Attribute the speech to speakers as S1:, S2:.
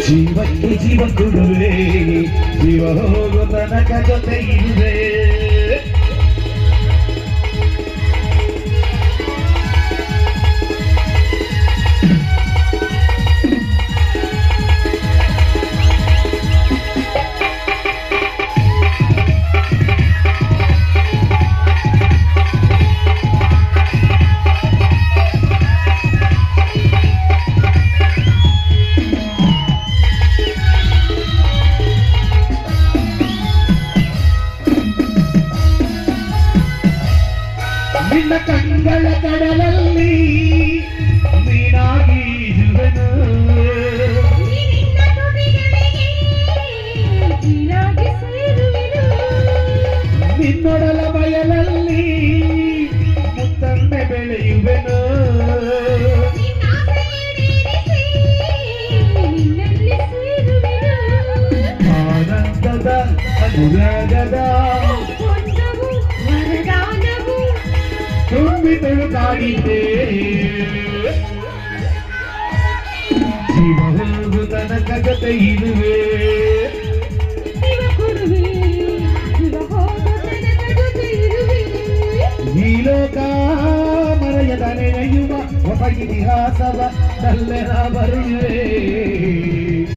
S1: ಜೀವಕ್ಕೆ ಜೀವ ಕೊಡುವೆ, ಜೀವ ಹೋಗೋ ತನಕ ಜೊತೆ ಇರುವೆ. ನಿನ್ನ ಕಣ್ಗಳ ಕಡಲಲ್ಲಿ ನೀನಾಗಿ ಇರುವೆನು, ನಿನ್ನೊಡಲ ಬಯಲಲ್ಲಿ ಮುತ್ತನ್ನೆ ಬೆಳೆಯುವೆನು. ಆನಂದದ ಅನುರಾಗದ ತುಂಬಿ ತುಳುಕಾಡಿದ್ದೆ, ಜೀವ ಹೋಗು ತನಕ ಜೊತೆ ಇರುವೆ. ಈ ಲೋಕ ಮರೆಯದ ನೆನೆಯುವ ಹೊಸ ಇತಿಹಾಸವ ನಲ್ಲೆನ ಬರೆಯುವೆ.